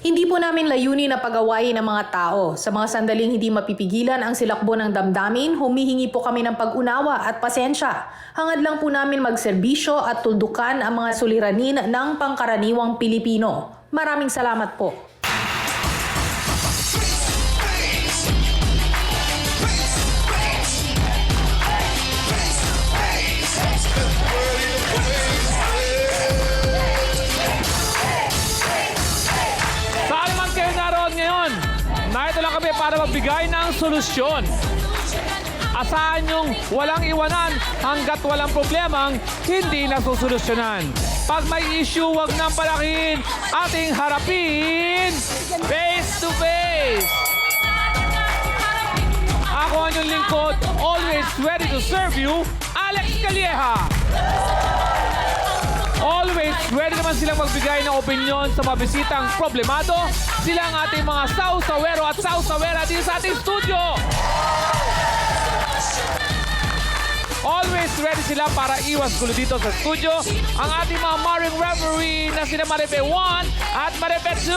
Hindi po namin layunin na pag-awayin ng mga tao. Sa mga sandaling hindi mapipigilan ang silakbo ng damdamin, humihingi po kami ng pag-unawa at pasensya. Hangad lang po namin magserbisyo at tuldukan ang mga suliranin ng pangkaraniwang Pilipino. Maraming salamat po. Narito lang kami para magbigay ng solusyon. Asahan niyong walang iwanan hanggat walang problemang hindi nasusolusyonan. Pag may issue, wag nang palakihin, ating harapin face to face. Ako ang inyong lingkod, always ready to serve you, Alex Calleja. Always ready naman silang magbigay ng opinyon sa mga bisitang problemado. Sila ang ating mga sausawero at sausawera dito sa ating studio. Always ready sila para iwas gulo dito sa studio. Ang ating mga marring referee na sina Maripe 1 at Maripe 2.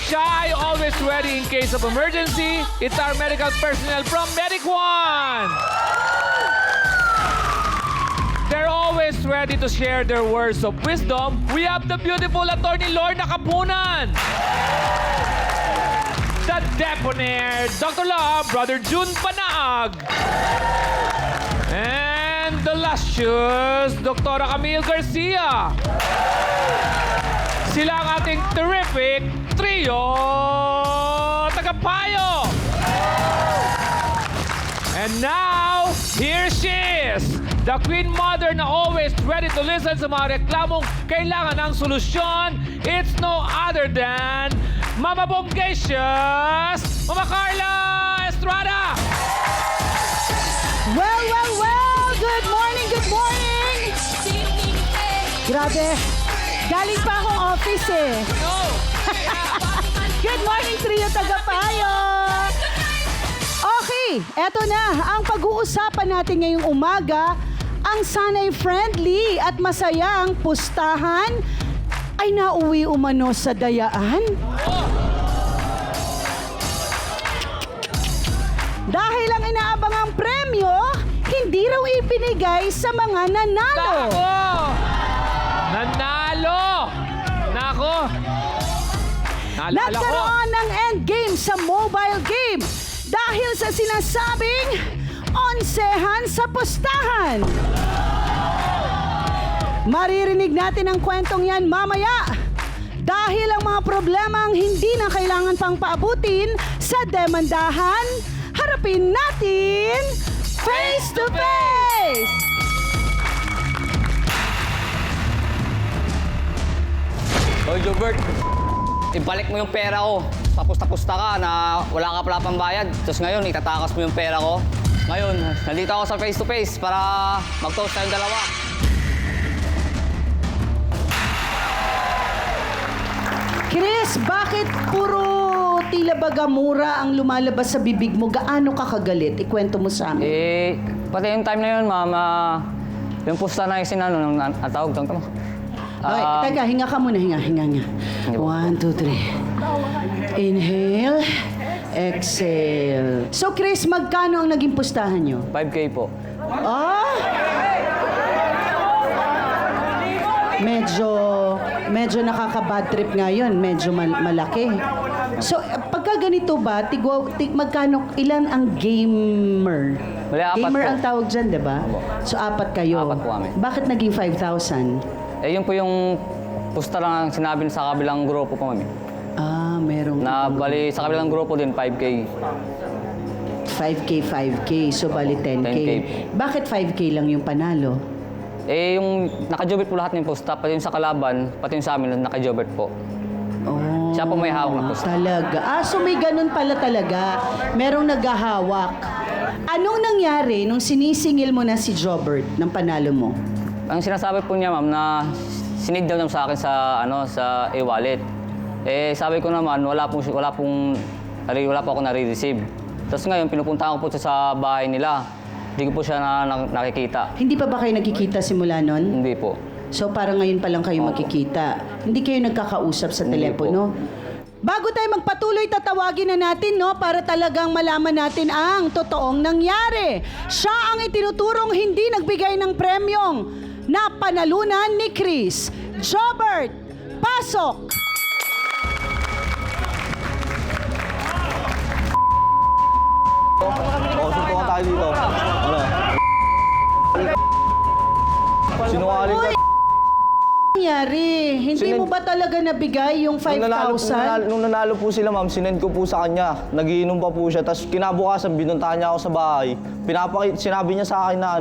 Shy, always ready in case of emergency. It's our medical personnel from Medic 1. They're always ready to share their words of wisdom. We have the beautiful attorney Lorna Kapunan. The debonair Dr. Love, Brother June Panaag. And the luscious Dr. Camille Garcia. Sila ang ating terrific trio tagapayo. And now, here she is. The Queen Mother na always ready to listen sa mga reklamong kailangan ng solusyon. It's no other than Mama Bomgacious, Mama Carla Estrada. Well, well, well! Good morning, good morning! Grabe, galing pa akong office eh. No. Good morning, Trio Tagapayo! Okay, eto na ang pag-uusapan natin ngayong umaga. Ang sanay friendly at masayang pustahan ay nauwi umano sa dayaan. Dahil ang inaabangang premyo, hindi raw ibinigay sa mga nanalo. Nako! Nanalo! Nako! Naalala ko. Nagkaroon ng endgame sa mobile game dahil sa sinasabing onsehan sa pustahan. Maririnig natin ang kwentong yan mamaya. Dahil ang mga problemang hindi na kailangan pang paabutin sa demandahan, harapin natin face to face! Hoy, Jobert, ibalik mo yung pera ko. Tapos-tapusta ka na wala ka pala pang bayad. Tapos ngayon, itatakas mo yung pera ko. Ngayon, nandito ako sa face-to-face para mag-toast tayong dalawa. Chris, bakit puro tila bagamura ang lumalabas sa bibig mo? Gaano ka kagalit? Ikwento mo sa amin. Pati yung time na yun, ma'am, yung pusta na yung sinano, nung atawag tawag mo. Okay, teka, hinga ka muna, hinga. 1, 2, 3. Inhale, exhale. So, Chris, magkano ang naging pustahan nyo? 5K po. Ah! Medyo nakaka-bad trip nga yun. Medyo malaki. So, pagka ganito ba, magkano, ilan ang gamer? Wala, 4 Gamer po. ang tawag dyan, diba? So, 4 kayo. 4 po kami. Bakit naging 5,000? Yun po yung pusta lang ang sinabi sa kabilang grupo po, ma'am. Ah, merong... Na bali, sa kabilang grupo din, 5K. 5K. So, bali 10K. 10K. Bakit 5K lang yung panalo? Yung naka-jobert po lahat ng pusta, pati yung sa kalaban, pati yung sa amin, naka-jobert po. Oh, Siya po may hawak na pusta. talaga. So may ganun pala talaga. Merong naghahawak. Anong nangyari nung sinisingil mo na si Jobert ng panalo mo? Ang sinasabi po niya, ma'am, na sinid daw niya sa akin sa e-wallet. Sabi ko naman, wala po ako nare-receive. Tapos ngayon, pinupunta ko po siya sa bahay nila. Hindi ko po siya nakikita. Hindi pa ba kayo nagkikita simula nun? Hindi po. So parang ngayon pa lang kayo magkikita. Hindi kayo nagkakausap sa Hindi telepono. Bago tayo magpatuloy, tatawagin na natin, no, para talagang malaman natin ang totoong nangyari. Siya ang itinuturong hindi nagbigay ng premyong na panalunan ni Chris. Jobert, pasok! Suntukan tayo dito. Ano? Sinungaling ka. Nangyari? Hindi mo ba talaga nabigay yung 5,000? Nung nanalo po sila, ma'am, sinend ko po sa kanya. Nagiinom pa po siya. Tapos kinabukasan, binuntahan niya ako sa bahay. Sinabi niya sa akin na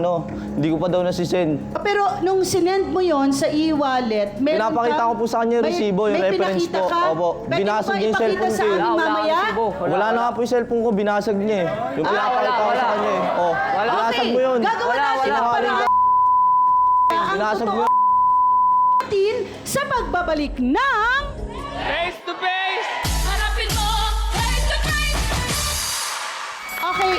hindi ko pa daw nasisend. Pero nung sinend mo yon sa e-wallet, meron Pinapakita ko po sa kanya yung resibo, yung reference pinakita po. ka? Opo. Pwede Binasag mo ba niya yung ipakita cellphone sa ko eh. amin mamaya? Wala na nga po yung cellphone ko, binasag niya eh. Yung pinapakita ko sa kanya eh. Oh, binasag mo yun. Gagawa natin ang Sinungaling paraan. ka. Ang Binasag mo totoo yun. natin sa pagbabalik ng... Face to face! Harapin mo, face to face! Okay,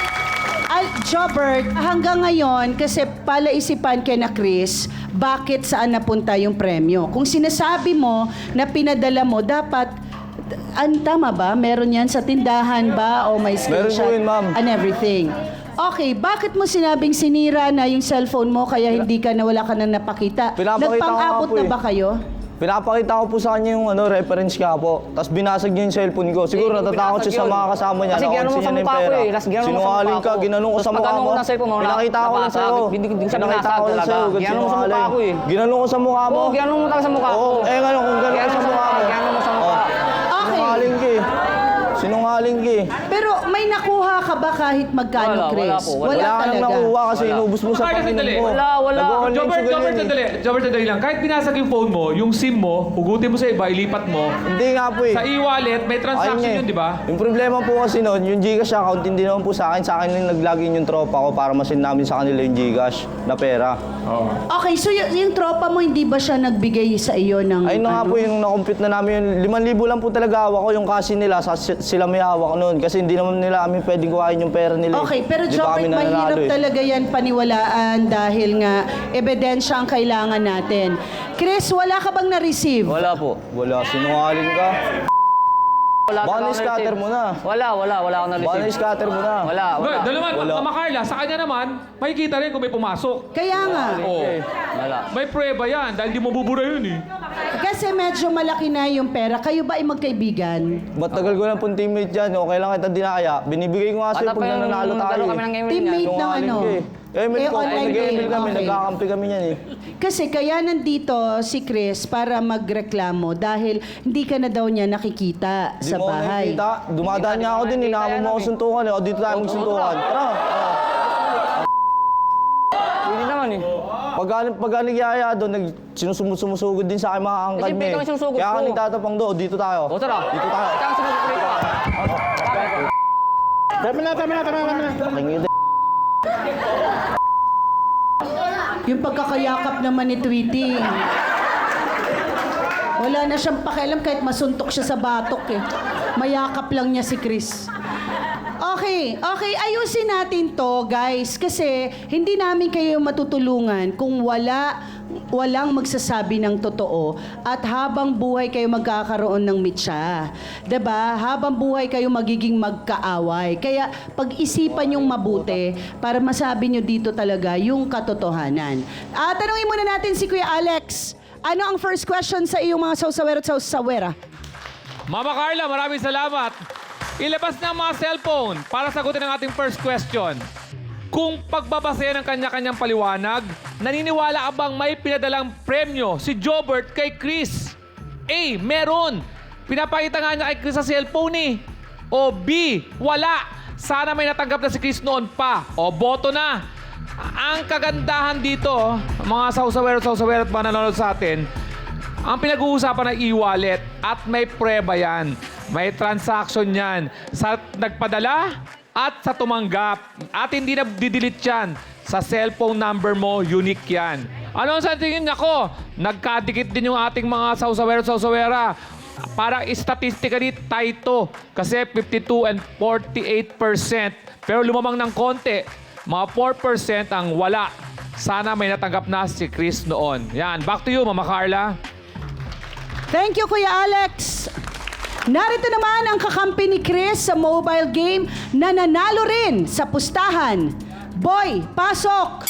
Jobert, hanggang ngayon, kasi palaisipan kay na Chris, bakit saan napunta yung premyo? Kung sinasabi mo na pinadala mo, dapat, tama ba? Meron yan sa tindahan ba? O may screenshot? Meron po yun, ma'am. And everything. Okay, bakit mo sinabing sinira na yung cellphone mo kaya hindi ka na wala ka na napakita? Pinapakita ko nga Nagpang-abot po na eh. ba kayo? Pinapakita ko po sa kanya yung reference nga po. Tapos binasag niya yung cellphone ko. Siguro natatakot siya sa mga kasama niya. Kasi ginanong mo sa mukha ko eh. Tapos ginanong mo sa Sinungaling mukha ka, ko. ginanong ko Tapos sa mukha pagtanong mo. ko ng cellphone mo, Pinakita ko lang nabasag. sa'yo. Hindi siya Pinakita binasag ko lang talaga. sa'yo. Ginanong mo sa mukha ko eh. Ginanong ko sa mukha mo. Oo, ginanong mo talaga sa mukha ko. Oo, ngayon kung gano'n ka sa mukha mo. Ginanong mo sa mukha. Okay. Sinungaling ka eh. Sinungaling ka eh. Pero may nakuha ka ba kahit magkano, Wala, Chris? wala po, wala. Wala ka nang talaga. nakuha kasi inubos mo sa Bakit pag-inom sandali? mo. Wala. Nag-online Jobert, sugar Jobert, yun eh. sandali. Jobert, sandali lang. Kahit binasag yung phone mo, yung SIM mo, hugutin mo sa iba, ilipat mo. Hindi nga po eh. Sa e-wallet, may Ayun transaction nga eh. yun, di ba? Yung problema po kasi noon, yung Gcash account, hindi naman po sa akin. Sa akin lang nag-login yung tropa ko para masend namin sa kanila yung Gcash na pera. Okay, so yung tropa mo, hindi ba siya nagbigay sa iyo ng... Ayun na nga po yung na-compute na namin yun. 5,000 lang po talaga hawak ko yung kasi nila. Sila may hawak noon. Kasi hindi naman nila kami pwedeng kuhain yung pera nila. Okay, pero Di pa Jobert, kami nananalo mahirap eh. talaga yan paniwalaan dahil nga ebidensya ang kailangan natin. Chris, wala ka bang na-receive? Wala po. Wala, sinungaling ka. Wala Baka talaga ako na-scatter na-receive. mo na. Wala ako Baka na-receive. na-scatter mo na. Wala. Dalawa, Wala. Mama Carla, sa kanya naman, makikita rin kung may pumasok. Kaya nga. Oo. Wala. May prueba yan, dahil di mo bubura yun eh. Kasi medyo malaki na yung pera. Kayo ba ay magkaibigan? Matagal ko lang pong teammate dyan. Okay lang kita dinaya. Binibigay ko nga sa'yo Bata pag pa yung nananalo tayo. nagdalo kami ng game ring Teammate yan. ng ano? Email ko. online Nag-email game, kami. okay. Nagkakampi kami yan eh. Kasi kaya nandito si Chris para magreklamo dahil hindi ka na daw niya nakikita Di sa mo ako bahay. nakikita. Dumadaan niya ako din. Hinamon mo ako suntukan eh. O dito tayo magsuntukan. Tara. Hindi naman eh. Pag nagyaya doon, sinusumusugod din sa akin mga angkad Siyempre, niya. ikaw ang sinusugod Kaya ka ko. nagtatapang doon. Dito tayo. O tara. Dito tayo. Ikaw ang sinusulit ko. Pakingid. Yung pagkakayakap naman ni Tweety. Wala na siyang pakialam kahit masuntok siya sa batok eh. Mayakap lang niya si Chris. Okay, ayusin natin to guys kasi hindi namin kayo matutulungan kung walang magsasabi ng totoo at habang buhay kayo magkakaroon ng mitya. 'Di ba? Habang buhay kayo magiging magkaaway. Kaya pag-isipan yung mabuti para masabi nyo dito talaga yung katotohanan. Tanungin muna natin si Kuya Alex. Ano ang first question sa iyong mga sausawera at sausawera? Mama Carla, maraming salamat. Ilabas na ang mga cellphone para sagutin ang ating first question. Kung pagbabasehan ng kanya-kanyang paliwanag, naniniwala ka bang may pinadalang premyo si Jobert kay Chris? A. Meron. Pinapakita nga niya kay Chris sa cellphone eh. O B. Wala. Sana may natanggap na si Chris noon pa. O boto na. Ang kagandahan dito, mga sausawero at mga nanonood sa atin, ang pinag-uusapan ng e-wallet at may prueba yan. May transaction yan sa nagpadala at sa tumanggap. At hindi na didelete yan. Sa cellphone number mo, unique yan. Ano ang sa tingin ako? Nagkadikit din yung ating mga sausawera. Para statistically tayo kasi 52 and 48%. Pero lumamang ng konti, mga 4% ang wala Sana may natanggap na si Chris noon. Yan, back to you, Mama Carla. Thank you, Kuya Alex. Narito naman ang kakampi ni Chris sa mobile game na nanalo rin sa pustahan. Boy, pasok!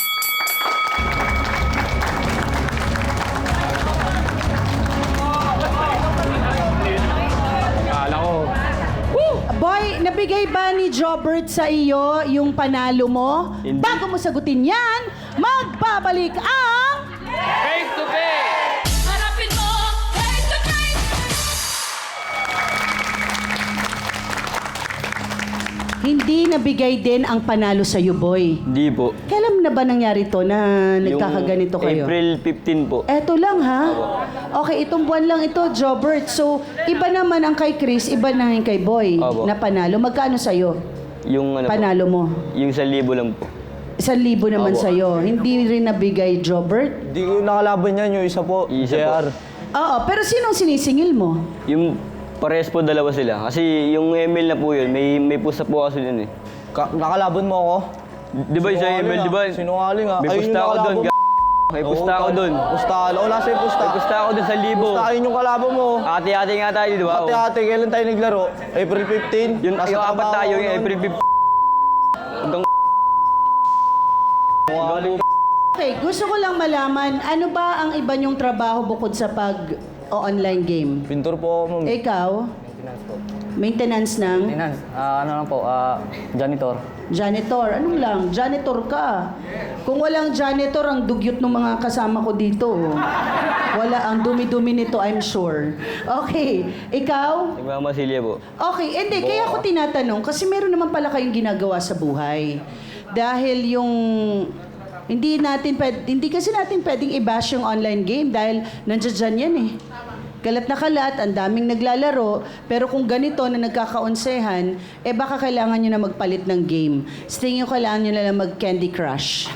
Kala ko. Boy, nabigay ba ni Jobert sa iyo yung panalo mo? Hindi. Bago mo sagutin yan, magbabalik ang... Face to face! Harapin mo, face to face. Hindi nabigay din ang panalo sa iyo, Boy. Hindi po. Kailan na ba nangyari to na nagkakaganito kayo? April 15 po. Eto lang ha. Okay, itong buwan lang ito, Jobert. So, iba naman ang kay Chris, iba na yung kay Boy Opo. na panalo. Magkano sa'yo? Yung ano Panalo mo? yung 1,000 lang po. 1,000 naman Opo. sa'yo. Hindi rin nabigay, Jobert? Di ko nakalaban yan, yung isa po. JR. Oo, pero sinong sinisingil mo? Yung parehas po dalawa sila. Kasi yung Emil na po yun, may pusta po kasi yun eh. Nakalaban mo ako? Di ba yung sa Emil, di ba? Sinungaling ah. May Ayun pusta yung ako doon. kalaban mo. May pusta ako doon. Pusta. O, nasa yung pusta. May pusta ako doon sa libo. Pusta, ayun yung kalaban mo. Ate-ate nga tayo, di ba? Ate-ate, kailan tayo naglaro? April 15? Yung Nasa apat trabaho tayo, ako yung noon. April 15. Hanggang Sinungaling. Okay, gusto ko lang malaman, ano ba ang iba niyong trabaho bukod sa pag-online game? Pintor po ako, ma'am. Ikaw? Maintenance ng? Ano lang po, janitor. Janitor. Anong lang? Janitor ka. Kung walang janitor, ang dugyot ng mga kasama ko dito. Wala, ang dumi-dumi nito, I'm sure. Okay. Ikaw? Mama Silya po. Okay, hindi. Kaya ako tinatanong, kasi meron naman pala kayong ginagawa sa buhay. Dahil yung... Hindi kasi natin pwedeng i-bash yung online game dahil nandiyan yan eh. Kalat na kalat, ang daming naglalaro, pero kung ganito na nagkakaonsehan, baka kailangan nyo na magpalit ng game. Sa tingin ko, kailangan nyo na lang mag-Candy Crush.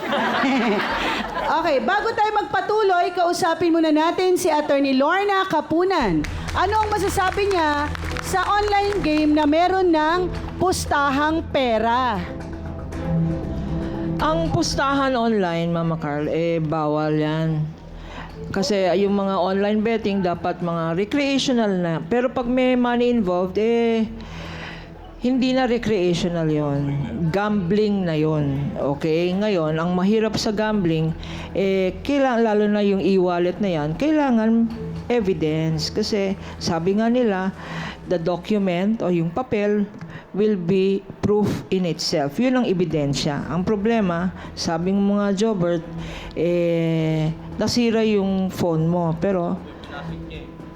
Okay, bago tayo magpatuloy, kausapin muna natin si Attorney Lorna Kapunan. Ano ang masasabi niya sa online game na meron ng pustahang pera? Ang pustahan online, Mama Carl, bawal yan. Kasi yung mga online betting, dapat mga recreational na. Pero pag may money involved, hindi na recreational yon. Gambling na yon. Okay? Ngayon, ang mahirap sa gambling, kailangan, lalo na yung e-wallet na yan, kailangan evidence. Kasi sabi nga nila, the document o yung papel will be proof in itself. Yun ang ebidensya. Ang problema, sabi ng mga Jobert, nasira yung phone mo. Pero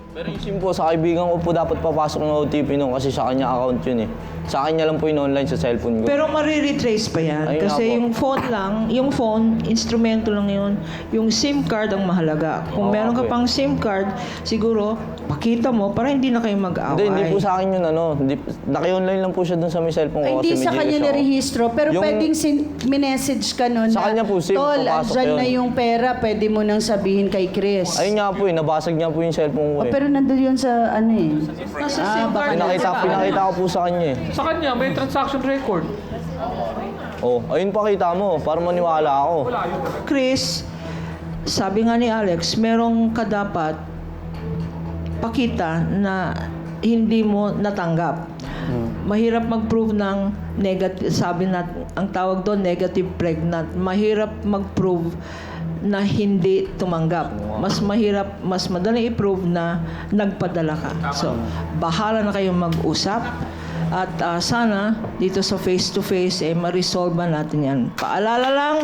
Pero yung SIM po, sa kaibigan ko po dapat papasok ng OTP nung kasi sa kanya account yun eh. Sa kanya lang po yun online sa cellphone ko. Pero mariretrace pa yan. Ayun Kasi nga po. yung phone lang, yung phone, instrumento lang yun. Yung SIM card ang mahalaga. Kung Oo, meron ka okay. pang SIM card, siguro, pakita mo para hindi na kayo mag-away. Hindi po sa akin yun naki-online lang po siya dun sa may cellphone ko. Hindi kasi may sa kanya GS ako. narehistro, pero Yung- pwedeng minessage ka nun Sa kanya po, SIM, Tol, papasok andyan yun." na yung pera, pwede mo nang sabihin kay Chris. Ayun nga po nabasag niya po yung cellphone ko Oh, eh. pero nandun yun sa ano eh. Nasa SIM card. Pinakita ko po sa kanya eh. Sa kanya, may transaction record. Oh, ayun pakita mo, para maniwala ako. Chris, sabi nga ni Alex, merong kadapat pakita na hindi mo natanggap. Mahirap mag-prove ng negative, sabi na, ang tawag doon, negative pregnant. Mahirap mag-prove na hindi tumanggap. Mas mahirap, mas madali i-prove na nagpadala ka. So, bahala na kayong mag-usap. At sana, dito sa face-to-face, ma-resolve natin yan. Paalala lang,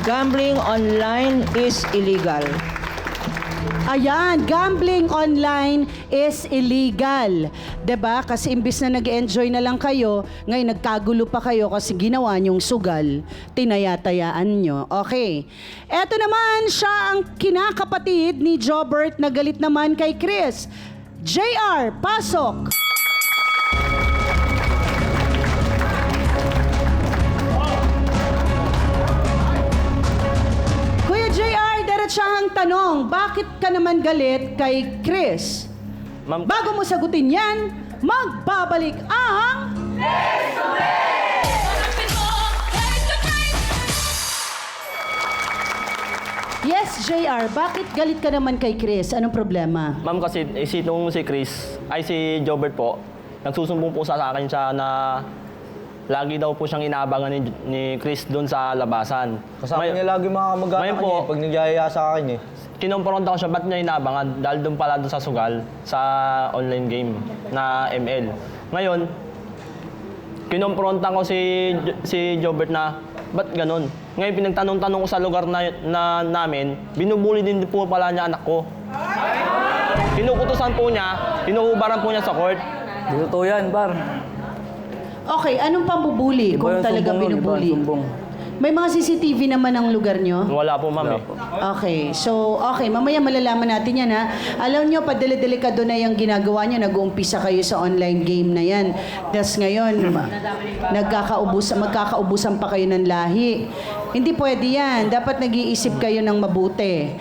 gambling online is illegal. Ayan, gambling online is illegal. 'Di ba? Kasi imbis na nag-enjoy na lang kayo, ngayon nagkagulo pa kayo kasi ginawa niyong sugal, tinaya-tayaan nyo. Okay. Eto naman siya ang kinakapatid ni Jobert na galit naman kay Chris. JR, pasok! Kuya JR, diretsahang tanong, bakit ka naman galit kay Chris? Ma'am, Bago mo sagutin yan, magbabalik ang... Harapin mo, face to face. Yes, JR, bakit galit ka naman kay Chris? Anong problema? Ma'am, kasi si Chris, ay si Jobert po, nagsusumbong po sa akin siya na lagi daw po siyang inaabangan ni Chris doon sa labasan. Kasama niya lagi mga kamag-anak Ngayon po, niya pag nagyayaya sa akin eh. Kinompronta ko siya, ba't niya inaabangan? Dahil doon pala doon sa sugal, sa online game na ML. Ngayon, kinompronta ko si Jobert na, ba't ganun? Ngayon, pinagtanong-tanong ko sa lugar na namin, binubuli din po pala niya anak ko. Kinukutusan po niya, kinuhubaran po niya sa court. Di totoo yan, par. Okay, anong pambubuli Iba kung yung talaga sumbong nun, iba binubuli? yung sumbong. May mga CCTV naman ang lugar nyo? Wala po, ma'am eh. Okay, so mamaya malalaman natin yan ha. Alam nyo, delikado na yung ginagawa nyo, nag-uumpisa kayo sa online game na yan. Tapos ngayon, magkakaubusan pa kayo ng lahi. Hindi pwede yan. Dapat nag-iisip kayo ng mabuti.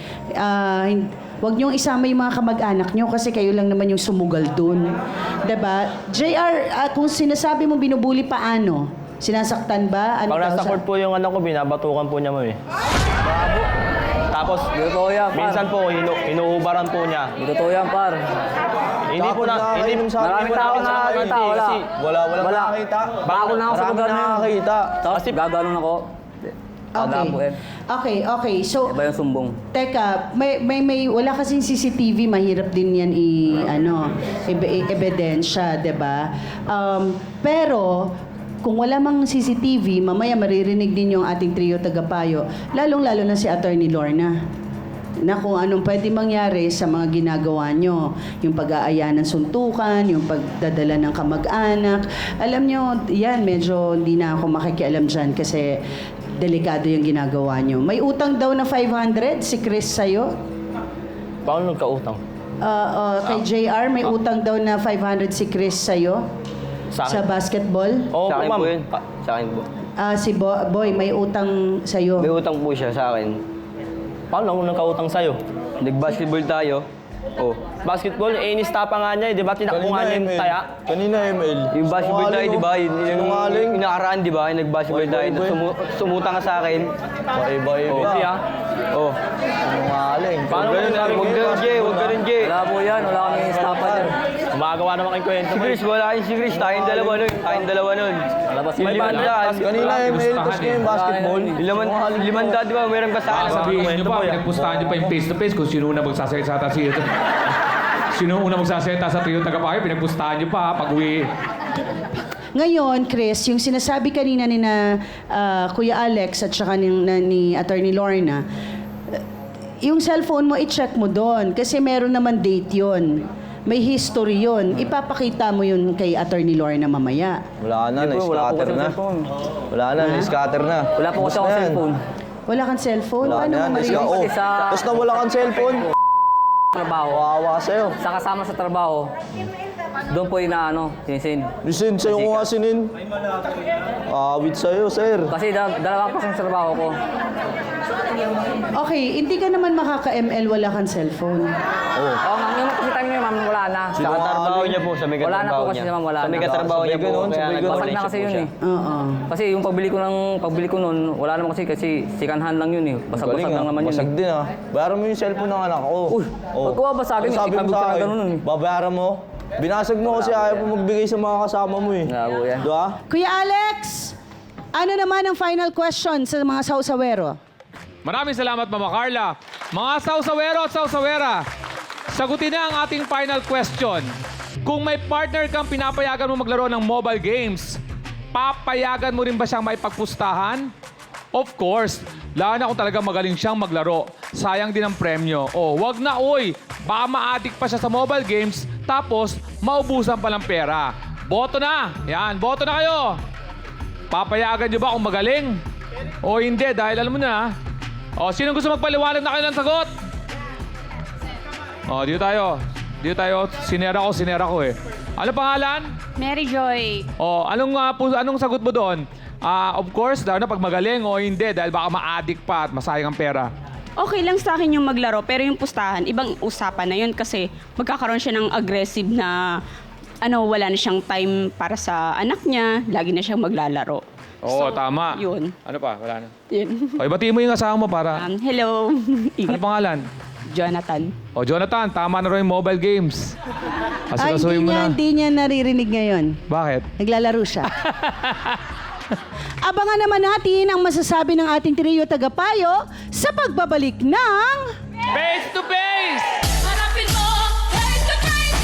Huwag niyong isama yung mga kamag-anak niyo kasi kayo lang naman yung sumugal dun. Diba? JR, kung sinasabi mo binubuli paano? Sinasaktan ba? Ano Pag nasa court po yung anak ko, binabatukan po niya, ma'am eh. Tapos, Di totoo yan, par. minsan po, hinuhubaran po niya. Di totoo yan, par. Hindi po na, hindi po Maraming tao na nakakita, wala. Kasi, Wala nakakita. Bako na ako sa Marami lugar na yun. nakakita. Tapos gaganon ako. Okay. So, Iba yung sumbong. teka, may wala kasing CCTV, mahirap din yan ebidensya, 'di ba? Pero kung wala mang CCTV, mamaya maririnig din yung ating trio tagapayo, lalong-lalo na si Attorney Lorna, na kung anong pwede mangyari sa mga ginagawa nyo. Yung pag-aaya ng suntukan, yung pagdadala ng kamag-anak. Alam nyo, yan, medyo hindi na ako makikialam dyan kasi delikado yung ginagawa nyo. May utang daw na 500 si Chris sa'yo. paano nagkautang? Kay JR, may utang daw na 500 si Chris sa'yo. Sa Sa akin? basketball. Oo Sa po, akin ma'am. po yun. Sa akin po. Si Boy, may utang sa'yo. May utang po siya sa akin. Paano ako nagkautang sa'yo? Nag-basketball tayo. Oh. Basketball, inista pa nga niya, di ba? Tinakbo nga niya yung taya. Kanina ML. Yung basketball tayo, di ba? Sinungaling. Yung nakaraan, di ba? Yung nag-basketball tayo. Sumutang ka sa akin. Iba-iba. Hindi ah. Oh. Sinungaling. Paano mo nagsabi Huwag ganun, Jay. Huwag ganun, Jay. Wala po yan. Wala kami stoppa dyan. Gumagawa naman kayong kwento Si mo. Chris, wala yun si Chris. Tayong dalawa nun. Tayong dalawa nun. Malabas Yung yun. limandaan. Kanina ML, tapos ngayon basketball. Yung limandaan, di ba? Meron ka sa akin. Sabihin kwento nyo po pa, yan. pinagpustahan nyo pa yung face-to-face kung sino una magsasalita sa Sino una magsasalita sa trio tagapayo, pinagpustahan nyo pa pag-uwi. Ngayon, Chris, yung sinasabi kanina ni Kuya Alex at saka ni Attorney Lorna, yung cellphone mo, i-check mo doon kasi meron naman date yon. May history yon. Ipapakita mo yun kay Attorney Lorna mamaya. Wala na, Wala po na-scatter kasi na. cellphone. Wala na, na-scatter na. Wala po kasi ako Basta yan. cellphone. Wala kang cellphone? Wala Paano na, mo na-scatter. marinig? Oh, Sa- tapos na wala kang cellphone. Trabaho. Kawawa ka sa'yo. Sa kasama sa trabaho, doon po inaano, sinisin. Listen, sa'yo ko nga sinin. Awit sa'yo, sir. Kasi dalawa pa sa trabaho ko. Okay, hindi ka naman makaka-ML, wala kang cellphone. Oo, ma'am, yung kasi time niyo, ma'am, wala na. Sa katrabaho niya po. Sa may Wala na katrabaho po kasi niya. naman, wala Sa may na. katrabaho niya po. Sabay ganun, Kaya sabay ganun. Basag nagpa-collection na kasi po yun siya. eh. Oo. Kasi yung pagbili ko nun, wala naman kasi sikanhan lang yun eh. Basag-basag Galing lang ah, naman yun basag eh. din ah. Bayaran mo yung cellphone ng anak ko. Uy, wag ko babasagin, Ano sabi mo ikabig sa ka na akin? ganun nun eh. Babayaran mo? Binasag mo kasi ayaw mo magbigay sa mga kasama mo eh. Labo yan. Diba? Kuya Alex, ano naman ang final question sa mga sausawero? Maraming salamat, Mama Carla. Mga sausawero at sausawera, sagutin na ang ating final question. Kung may partner kang pinapayagan mo maglaro ng mobile games, papayagan mo rin ba siyang maipagpustahan? Of course, lalo na kung talagang magaling siyang maglaro. Sayang din ang premyo. O, wag na oy, baka ma-addict pa siya sa mobile games, tapos maubusan pa ng pera. Boto na! Yan, boto na kayo! Papayagan niyo ba kung magaling? O hindi, dahil alam mo na. O, sino gusto magpaliwanag na kayo ng sagot? O, dito tayo. Dito tayo. Sinera ko eh. Ano pangalan? Mary Joy. O, anong sagot mo doon? Of course, dahil na pag magaling o hindi, dahil baka ma-addict pa at masayang ang pera. Okay lang sa akin yung maglaro, pero yung pustahan, ibang usapan na yun kasi magkakaroon siya ng aggressive na wala na siyang time para sa anak niya, lagi na siyang maglalaro. Oo, tama. Yun. Ano pa? Wala na. Yun. Okay, batiin mo yung asawa mo para... Hello. Ano pangalan? Jonathan. O, Jonathan, tama na rin yung mobile games. Ay, Asikasuhin mo na. hindi niya naririnig ngayon. Bakit? Naglalaro siya. Abangan naman natin ang masasabi ng ating trio tagapayo sa pagbabalik ng... Face to face! Harapin mo, face to face.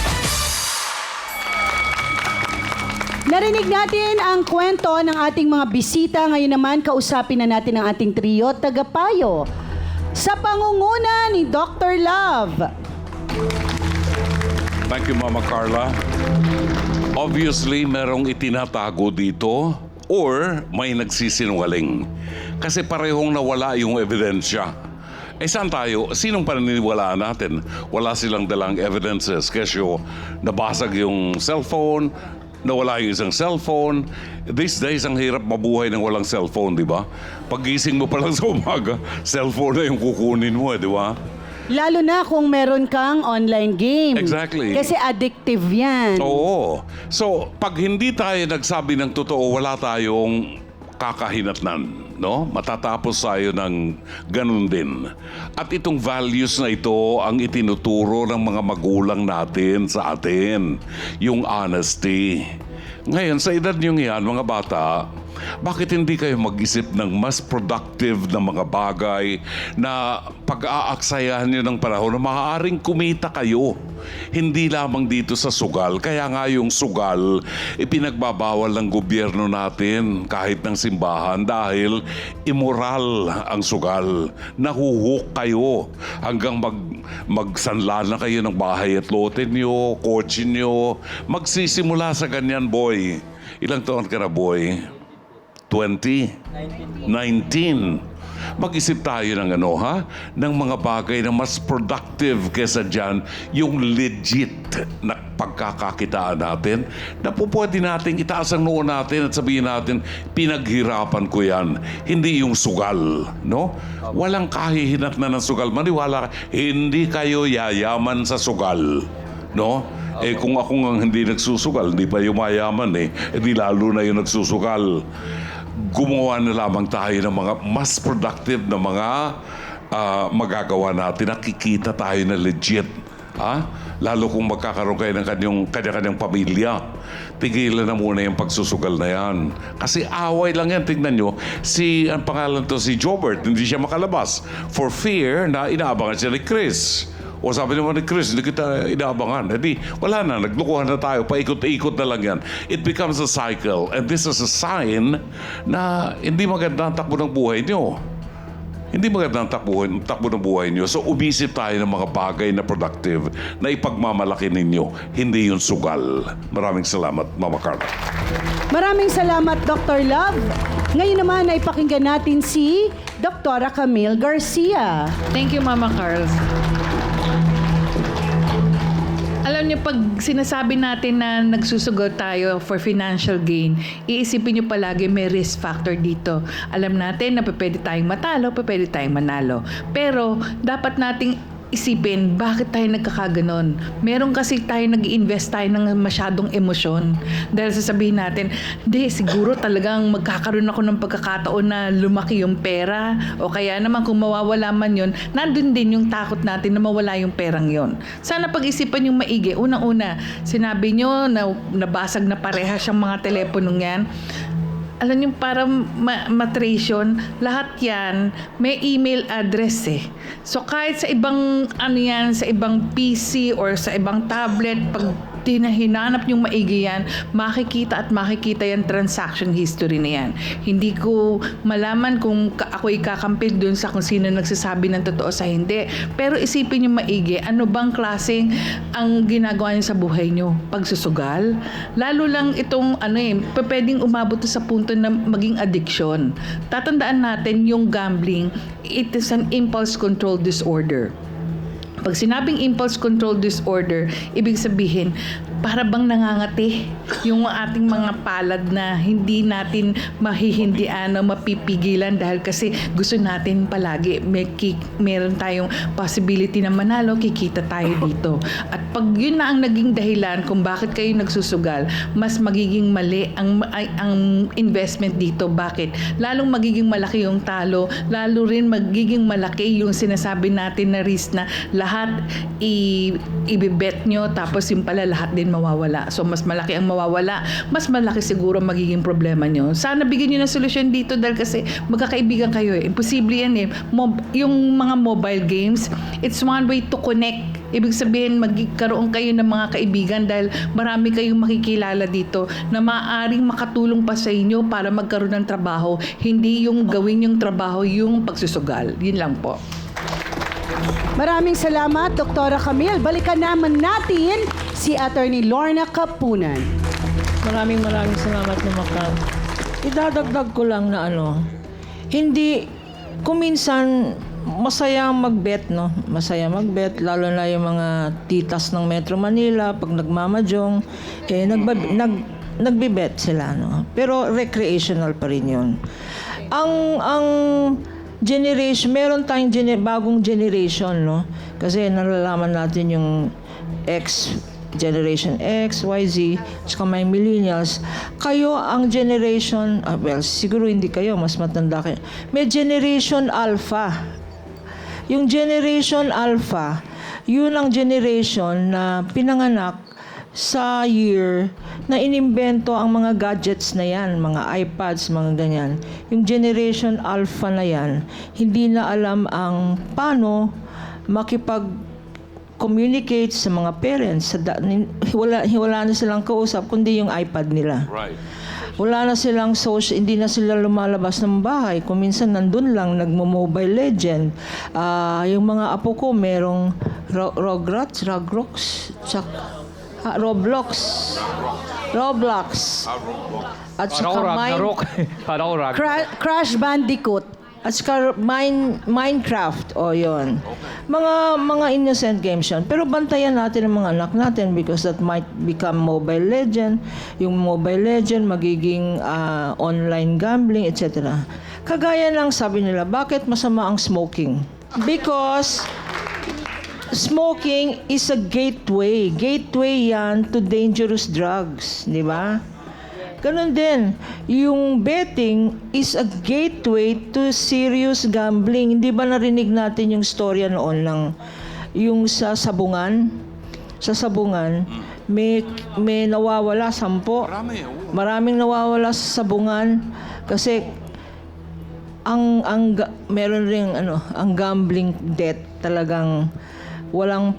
Narinig natin ang kwento ng ating mga bisita. Ngayon naman, kausapin na natin ang ating trio tagapayo sa pangunguna ni Dr. Love. Thank you, Mama Carla. Obviously, merong itinatago dito or may nagsisinungaling. Kasi parehong nawala yung ebidensya. Saan tayo? Sinong paniniwalaan natin? Wala silang dalang evidences. Kasi nabasag yung cellphone, nawala yung isang cellphone. These days, ang hirap mabuhay ng walang cellphone, di ba? Paggising mo pa lang sa umaga, cellphone na yung kukunin mo, di ba? Lalo na kung meron kang online game. Exactly. Kasi addictive yan. Oo. So, pag hindi tayo nagsabi ng totoo, wala tayong kakahinatnan, no? Matatapos tayo ng ganun din. At itong values na ito ang itinuturo ng mga magulang natin sa atin. Yung honesty. Ngayon, sa edad nyo yan, mga bata, bakit hindi kayo mag-isip ng mas productive na mga bagay na pag-aaksayahan nyo ng panahon na maaaring kumita kayo? Hindi lamang dito sa sugal. Kaya nga yung sugal, ipinagbabawal ng gobyerno natin kahit ng simbahan dahil immoral ang sugal. Nahuhuk kayo hanggang magsanla na kayo ng bahay at lote nyo, kotse nyo. Magsisimula sa ganyan, boy. Ilang taon ka na, boy? 19. Mag-isip tayo ng ng mga bagay na mas productive kesa dyan, yung legit na pagkakakitaan natin, na po pwede natin itaas ang noo natin at sabihin natin, pinaghirapan ko yan. Hindi yung sugal, no? Walang kahihinat na ng sugal. Maniwala ka, hindi kayo yayaman sa sugal, no? Kung ako nga hindi nagsusugal, hindi pa yumayaman di lalo na yung nagsusugal. Gumawa na lamang tayo ng mga mas productive na mga magagawa natin. Nakikita tayo na legit. Lalo kung magkakaroon kayo ng kanya-kanyang pamilya. Tigilan na muna yung pagsusugal na yan. Kasi away lang yan. Tingnan nyo, ang pangalan to si Jobert, hindi siya makalabas. For fear na inaabangan siya ni Chris. O sabi naman ni Chris, hindi kita inaabangan. Hindi, wala na, naglukuhan na tayo, paikot-ikot na lang yan. It becomes a cycle. And this is a sign na hindi maganda ang takbo ng buhay nyo. Hindi maganda ang takbo ng buhay nyo. So, umisip tayo ng mga bagay na productive na ipagmamalaki ninyo. Hindi yung sugal. Maraming salamat, Mama Carla. Maraming salamat, Dr. Love. Ngayon naman ay pakinggan natin si Dr. Camille Garcia. Thank you, Mama Carl. Alam niyo, pag sinasabi natin na nagsusugal tayo for financial gain, iisipin niyo palagi may risk factor dito. Alam natin na pwede tayong matalo, pwede tayong manalo. Pero dapat nating isipin, bakit tayo nagkakaganon? Meron kasi tayo nag-invest tayo ng masyadong emosyon. Dahil sasabihin natin, hindi, siguro talagang magkakaroon ako ng pagkakataon na lumaki yung pera. O kaya naman kung mawawala man yun, nandun din yung takot natin na mawala yung perang yun. Sana pag-isipan yung maigi. Unang-una, sinabi nyo na nabasag na parehas yung mga teleponong yan. Alam niyo, para matrace yun, lahat yan may email address So kahit sa ibang sa ibang PC or sa ibang tablet, pag hinanap yung maigi yan, makikita yan transaction history na yan. Hindi ko malaman kung ako'y kakampi dun sa kung sino nagsasabi ng totoo sa hindi. Pero isipin yung maigi, ano bang klaseng ang ginagawa niyo sa buhay niyo? Pagsusugal? Lalo lang itong pwedeng umabot sa punto na maging addiction. Tatandaan natin yung gambling, it is an impulse control disorder. Pag sinabing impulse control disorder, ibig sabihin, para bang nangangati yung ating mga palad na hindi natin mahihindian o mapipigilan dahil kasi gusto natin palagi meron tayong possibility na manalo, kikita tayo dito. At pag yun na ang naging dahilan kung bakit kayo nagsusugal, mas magiging mali ang investment dito. Bakit? Lalong magiging malaki yung talo, lalo rin magiging malaki yung sinasabi natin na risk na lahat ibibet nyo tapos yung pala lahat din mawawala. So mas malaki ang mawawala, mas malaki siguro magiging problema nyo. Sana bigyan nyo ng solusyon dito dahil kasi magkakaibigan kayo eh. Imposible yan eh. Yung mga mobile games, it's one way to connect. Ibig sabihin, magkaroon kayo ng mga kaibigan dahil marami kayong makikilala dito na maaaring makatulong pa sa inyo para magkaroon ng trabaho. Hindi yung gawin yung trabaho, yung pagsusugal. Yun lang po. Maraming salamat, Dr. Camille. Balikan naman natin si Attorney Lorna Kapunan. Maraming salamat na Makar. Idadagdag ko lang na hindi, kung minsan, masaya mag-bet, no? Masaya mag-bet, lalo na yung mga titas ng Metro Manila, pag nagmamajong, nagbe-bet sila, no? Pero recreational pa rin yun. Ang generation, meron tayong bagong generation, no? Kasi nalalaman natin yung Generation X, Y, Z, tsaka may millennials. Kayo ang generation, well, siguro hindi kayo, mas matanda kayo. May Generation Alpha. Yung Generation Alpha, yun ang generation na pinanganak sa year na inimbento ang mga gadgets na yan, mga iPads, mga ganyan. Yung Generation Alpha na yan, hindi na alam ang paano makipag-communicate sa mga parents. Wala na silang kausap, kundi yung iPad nila. Right. Wala na silang social, hindi na sila lumalabas ng bahay. Kung minsan nandun lang, nagmo-Mobile Legend. Yung mga apo ko, merong Roblox, at saka Crash Bandicoot. At saka Minecraft, yun. Mga innocent games yun. Pero bantayan natin ang mga anak natin because that might become Mobile Legend. Yung Mobile Legend magiging online gambling, etc. Kagaya ng sabi nila, bakit masama ang smoking? Because smoking is a gateway. Gateway yan to dangerous drugs, di ba? Ganon din, yung betting is a gateway to serious gambling. Hindi ba narinig natin yung storya noon lang, yung sa sabungan? Sa sabungan, may nawawala 10. Maraming nawawala sa sabungan kasi meron ring ang gambling debt talagang walang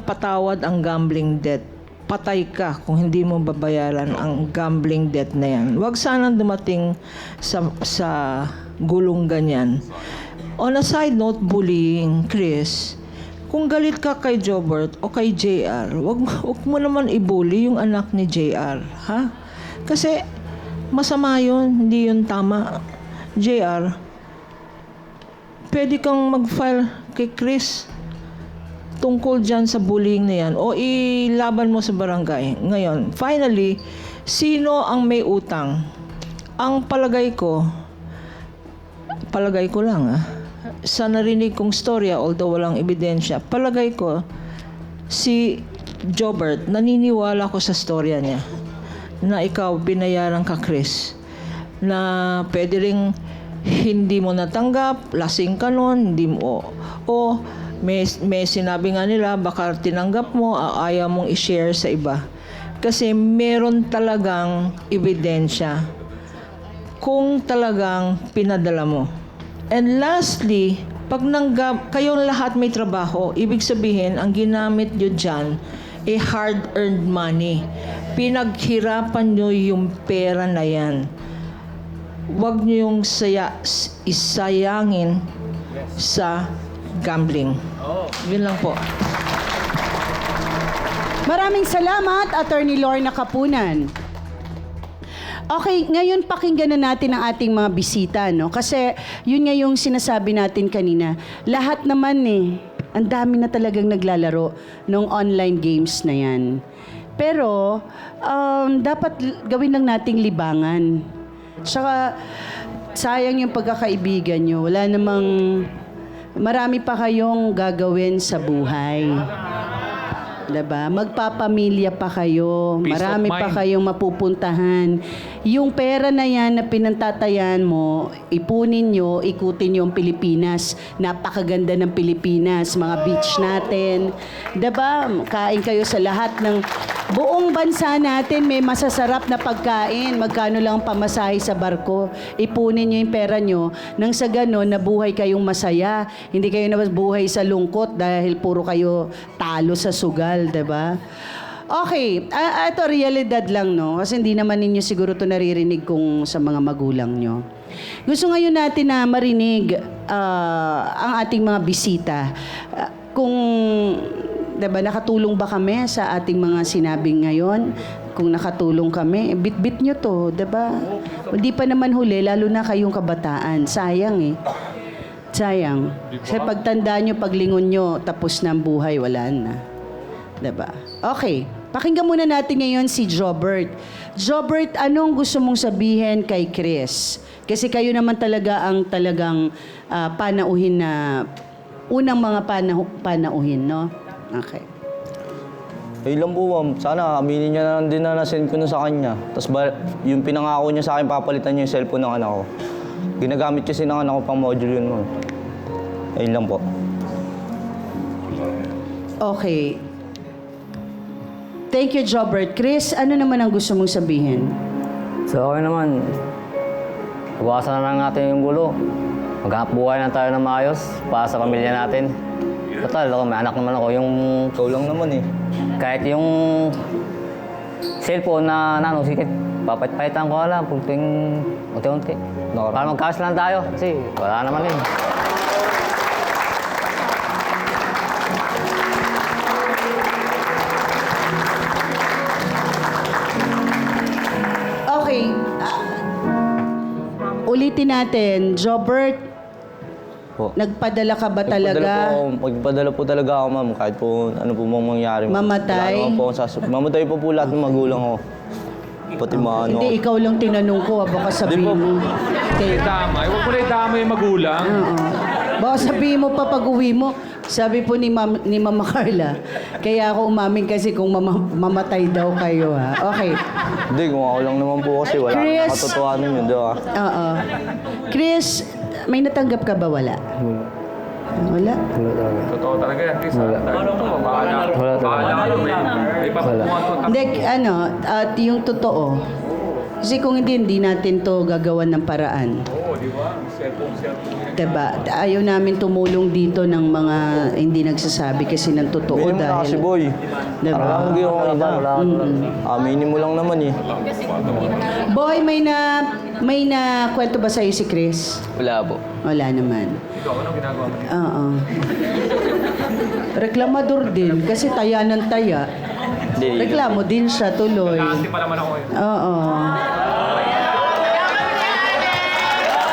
patawad ang gambling debt. Patay ka kung hindi mo babayaran ang gambling debt na yan. Huwag sanang dumating sa gulong ganyan. On a side note, bullying, Chris, kung galit ka kay Jobert o kay JR, wag mo naman i-bully yung anak ni JR, ha? Kasi masama yun, hindi yun tama. JR, pwede kang mag-file kay Chris tungkol dyan sa bullying na yan o ilaban mo sa barangay. Ngayon, finally, sino ang may utang? Ang palagay ko lang sa narinig kong storya, although walang ebidensya, palagay ko si Jobert, naniniwala ko sa storya niya na ikaw binayaran ka, Chris, na pwede ring hindi mo natanggap, lasing ka nun, hindi mo, may sinabi nga nila, baka tinanggap mo, ayaw mong i-share sa iba. Kasi meron talagang ebidensya kung talagang pinadala mo. And lastly, pag kayong lahat may trabaho, ibig sabihin, ang ginamit nyo dyan, hard-earned money. Pinaghirapan nyo yung pera na yan. Huwag nyo yung isayangin sa gambling. Yun lang po. Maraming salamat, Attorney Lorna Kapunan. Okay, ngayon pakinggan na natin ang ating mga bisita, no? Kasi yun nga yung sinasabi natin kanina. Lahat naman Ang dami na talagang naglalaro ng online games na yan. Pero, dapat gawin lang nating libangan. Tsaka, sayang yung pagkakaibigan nyo. Wala namang, marami pa kayong gagawin sa buhay. Diba? Magpapamilya pa kayo. Peace of Marami pa mind. kayong mapupuntahan. Yung pera na yan na pinantatayan mo, ipunin nyo, ikutin nyo ang Pilipinas. Napakaganda ng Pilipinas, mga beach natin. Diba? Kain kayo sa lahat ng buong bansa natin, may masasarap na pagkain. Magkano lang ang pamasahe sa barko. Ipunin nyo yung pera nyo nang sa ganon nabuhay kayong masaya. Hindi kayo nabuhay sa lungkot dahil puro kayo talo sa sugal, diba? Okay, ito realidad lang, no? Kasi hindi naman ninyo siguro ito naririnig kung sa mga magulang nyo. Gusto ngayon natin na marinig ang ating mga bisita. Kung, diba, nakatulong ba kami sa ating mga sinabing ngayon? Kung nakatulong kami, bit-bit nyo to, diba? Hindi pa naman huli, lalo na kayong kabataan. Sayang eh. Sayang. Kasi pagtanda nyo, paglingon nyo, tapos na ang buhay, wala na. Diba? Okay. Pakinggan muna natin ngayon si Jobert. Jobert, anong gusto mong sabihin kay Chris? Kasi kayo naman talaga ang talagang panauhin na, unang mga panauhin, no? Okay. Ayun lang po, ma'am. Sana aminin niya na lang din na nasend ko na sa kanya. Tapos yung pinangako niya sa akin, papalitan niya yung cellphone ng anak ko. Ginagamit kasi ng anak ko pang module yun, ma'am. Ayun lang po. Okay. Thank you, Jobert. Chris, ano naman ang gusto mong sabihin? So okay naman, iwasan na lang natin yung gulo. Maghanap buhay na tayo ng maayos para sa pamilya natin. Total, ako, may anak naman ako. Yung Ikaw lang naman eh. kahit yung cellphone na sige, papait-paitan ko lang kung tuwing unti-unti. Para magkakas lang tayo kasi wala naman yun. Okay. Ulitin natin. Jobert, Po. nagpadala ka ba talaga? Magpadala po talaga ako, ma'am. Kahit po ano po mang mangyari. ma'am. Mamatay? Wala naman po akong mamatay po po lahat ng magulang ko. Pati mga ano. Hindi, ikaw lang tinanong ko. Baka sabihin mo. Okay. Damay. Huwag mo na idamay yung magulang. Oo. Baka sabihin mo pa pag-uwi mo, sabi po ni Mama Carla, kaya ako umamin kasi kung mamatay daw kayo, ha? Okay. Hindi, kung ako lang naman po kasi wala Chris. namang katotohanan yun, di ba? Oo. Chris, may natanggap ka ba? Wala? Wala? Totoo talaga yan, Chris. Wala. Hindi, ano, at yung totoo. Kasi kung hindi natin to gagawan ng paraan. Oo, di ba? Cellphone. Diba? Ayaw namin tumulong dito ng mga hindi nagsasabi kasi ng totoo Aminin mo na kasi, dahil... boy. Diba? Parang lang hindi ako kanina. Aminin mo lang naman eh. Boy, may na kwento ba sa'yo si Chris? Wala po. Wala naman. Ikaw, anong ginagawa mo? Oo. Reklamador din kasi taya ng taya. Hindi. Reklamo din siya tuloy. Kasi pa naman ako yun. Oo.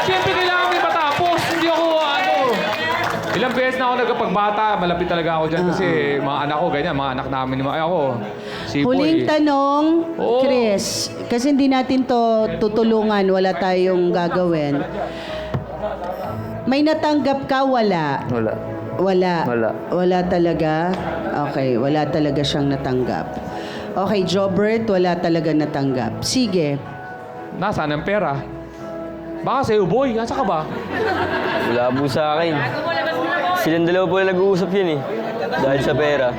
Siyempre kailangan may matapos. Hindi ako, ilang beses na ako nagkapagbata. Malapit talaga ako dyan kasi mga anak ko, ganyan, mga anak namin. Ay ako, si Huling Boy. tanong, Oo. Chris. Kasi hindi natin to tutulungan. Wala tayong gagawin. May natanggap ka? Wala. Wala. Wala. Wala. Wala talaga? Okay, wala talaga siyang natanggap. Okay, Jobert, wala talaga natanggap. Sige. Nasaan ang pera? Baka sa'yo, Boy. Nasa ka ba? Wala po sa akin. Silang dalawa po na nag-uusap yun eh. Dahil sa pera.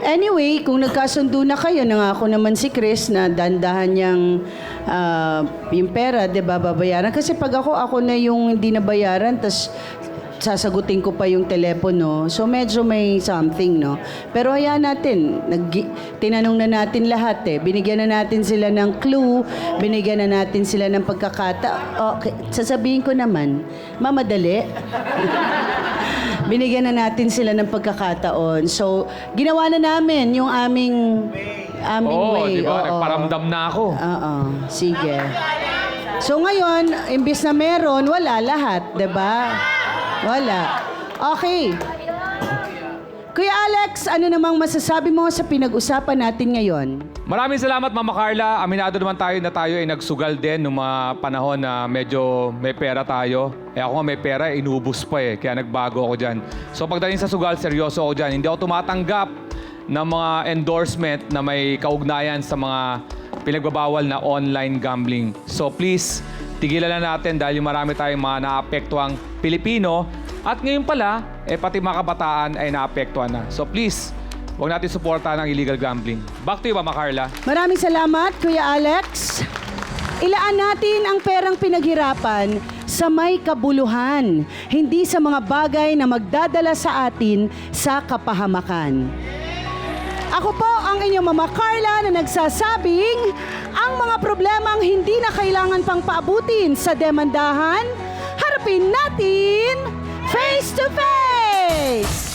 Anyway, kung nagkasundo na kayo, nangako naman si Chris na dandahan niyang yung pera, di ba, babayaran. Kasi pag ako na yung hindi nabayaran, tas sasagutin ko pa yung telepono. So, medyo may something, no? Pero hayaan natin. Tinanong na natin lahat, eh. Binigyan na natin sila ng clue. Binigyan na natin sila ng Okay, sasabihin ko naman, mamadali. Binigyan na natin sila ng pagkakataon. So, ginawa na namin yung aming Oo, way. di ba? Oo. Nagparamdam na ako. Oo. Sige. So ngayon, imbis na meron, wala lahat, 'di ba? Wala. Okay. Kuya Alex, ano namang masasabi mo sa pinag-usapan natin ngayon? Maraming salamat, Mama Carla. Aminado naman tayo na tayo ay nagsugal din noong mga panahon na medyo may pera tayo. Ako nga may pera, inubos pa kaya nagbago ako dyan. So pagdating sa sugal, seryoso ako dyan. Hindi ako tumatanggap ng mga endorsement na may kaugnayan sa mga pinagbabawal na online gambling. So please, tigilan na natin dahil marami tayong mga naapektuang Pilipino. At ngayon pala, pati mga kabataan ay naapektuhan na. So please, huwag natin suportahan ang illegal gambling. Back to you, Mama Carla. Maraming salamat, Kuya Alex. Ilaan natin ang perang pinaghirapan sa may kabuluhan, hindi sa mga bagay na magdadala sa atin sa kapahamakan. Ako po ang inyong Mama Carla na nagsasabing ang mga problemang hindi na kailangan pang paabutin sa demandahan, harapin natin face to face!